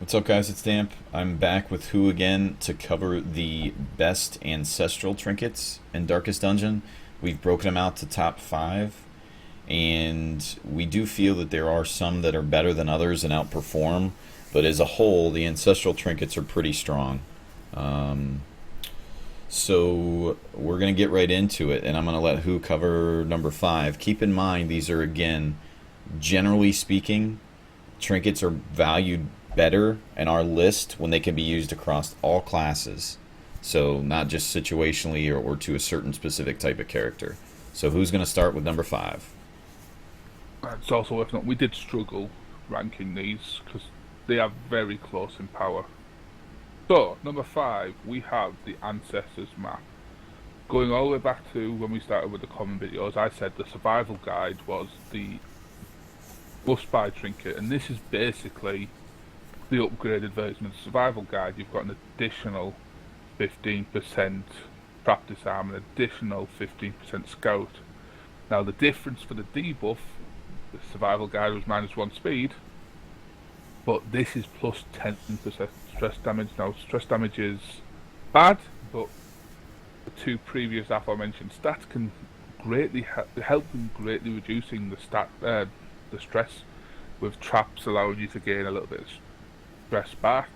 What's up, guys? It's Damp. I'm back with Who again to cover the best ancestral trinkets in Darkest Dungeon. We've broken them out to top 5, and we do feel that there are some that are better than others and outperform, but as a whole, the ancestral trinkets are pretty strong. Um, so we're going to get right into it, and I'm going to let Who cover number 5. Keep in mind, these are, again, generally speaking, trinkets are valued better in our list when they can be used across all classes. So not just situationally or to a certain specific type of character. So who's going to start with number 5? It's also worth noting we did struggle ranking these because they are very close in power. So, number 5, we have the Ancestors map. Going all the way back to when we started with the common videos, I said the survival guide was the must-buy trinket, and this is basically the upgraded version of the survival guide. You've got an additional 15% trap disarm, an additional 15% scout. Now the difference for the debuff, the survival guide was -1 speed, but this is plus 10% stress damage. Now stress damage is bad, but the two previous aforementioned stats can greatly help in greatly reducing the stress, with traps allowing you to gain a little bit of stress back,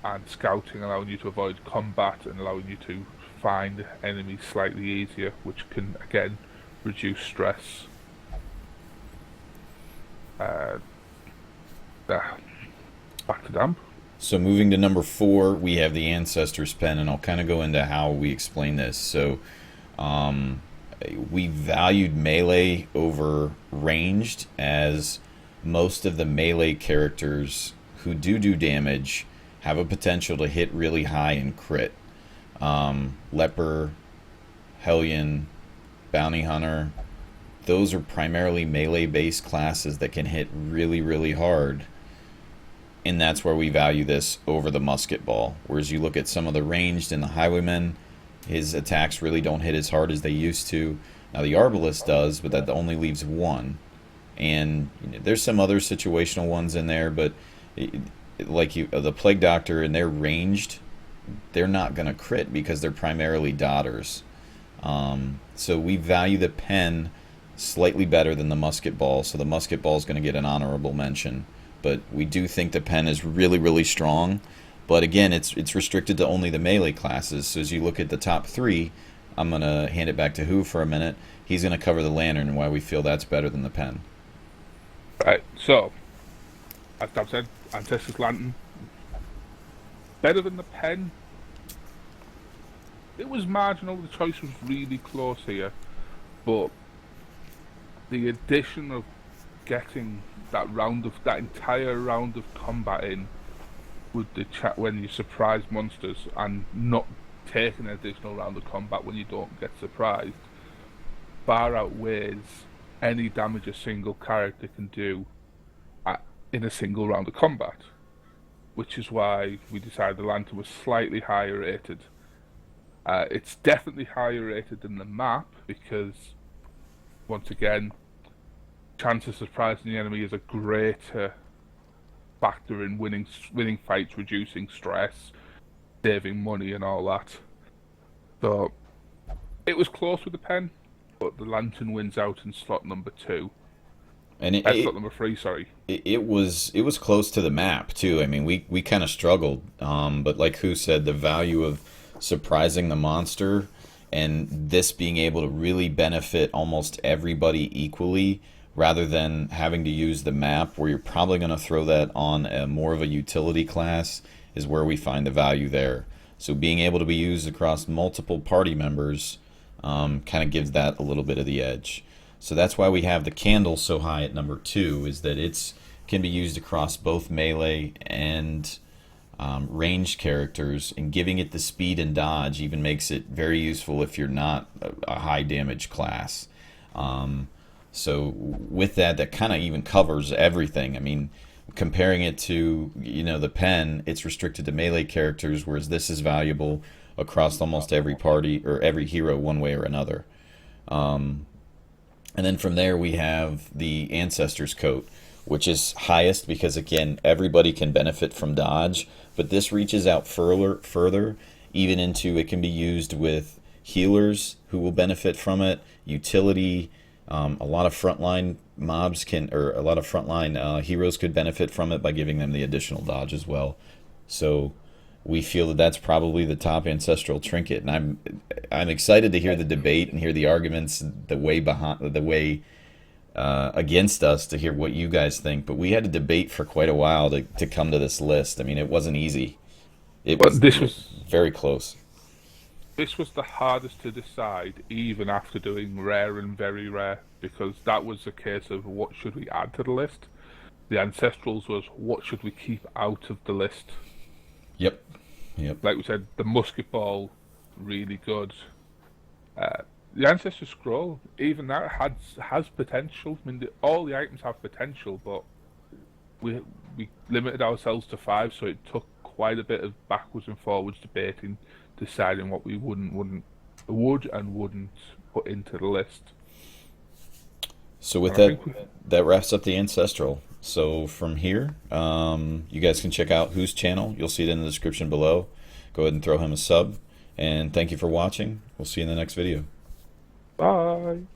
and scouting allowing you to avoid combat and allowing you to find enemies slightly easier, which can again reduce stress. Uh, Back to Damp. So moving to number 4, we have the Ancestor's Pen, and I'll kind of go into how we explain this. So we valued melee over ranged, as most of the melee characters who do damage have a potential to hit really high and crit. Leper, Hellion, Bounty Hunter, those are primarily melee based classes that can hit really hard, and that's where we value this over the musket ball. Whereas you look at some of the ranged and the highwaymen, his attacks really don't hit as hard as they used to. Now the arbalist does, but that only leaves 1, and there's some other situational ones in there, but the plague doctor, and they're ranged, they're not going to crit because they're primarily dotters. So we value the pen slightly better than the musket ball, so the musket ball is going to get an honorable mention, but we do think the pen is really strong. But again, it's restricted to only the melee classes. So as you look at the top 3, I'm going to hand it back to Who for a minute. He's going to cover the lantern and why we feel that's better than the pen. Right, so as Dab said, Ancestors Lantern better than the pen. It was marginal. The choice was really close here, but the addition of getting that entire round of combat in with the chat when you surprise monsters, and not taking an additional round of combat when you don't get surprised, far outweighs any damage a single character can do in a single round of combat, which is why we decided the lantern was slightly higher rated. It's definitely higher rated than the map because, once again, chance of surprising the enemy is a greater factor in winning fights, reducing stress, saving money, and all that. So it was close with the pen, but the lantern wins out in slot number 2. And Slot number 3, sorry. it was close to the map too. I mean, we kind of struggled, but like Who said, the value of surprising the monster and this being able to really benefit almost everybody equally, rather than having to use the map where you're probably going to throw that on more of a utility class, is where we find the value there. So being able to be used across multiple party members kind of gives that a little bit of the edge. So that's why we have the candle so high at number 2, is that it's can be used across both melee and ranged characters, and giving it the speed and dodge even makes it very useful if you're not a high damage class. So with that kind of even covers everything. I mean, comparing it to the pen, it's restricted to melee characters, whereas this is valuable across almost every party or every hero one way or another. And then from there we have the Ancestor's Coat, which is highest because again everybody can benefit from dodge, but this reaches out further even into it can be used with healers who will benefit from it, utility. A lot of frontline mobs can, or a lot of frontline heroes could benefit from it by giving them the additional dodge as well. So we feel that that's probably the top ancestral trinket, and I'm excited to hear the debate and hear the arguments, the way behind, the way against us, to hear what you guys think. But we had to debate for quite a while to come to this list. I mean, it wasn't easy. It was But this was very close. this was the hardest to decide, even after doing rare and very rare, because that was a case of what should we add to the list. The ancestrals was what should we keep out of the list. Yep. Yep. Like we said, the musket ball, really good. The ancestor scroll, even that has potential. I mean, all the items have potential, but we limited ourselves to 5, so it took quite a bit of backwards and forwards debating, deciding what we would and wouldn't put into the list. So with And I that, think that wraps up the ancestral. So from here, you guys can check out Whose channel. You'll see it in the description below. Go ahead and throw him a sub. And thank you for watching. We'll see you in the next video. bye.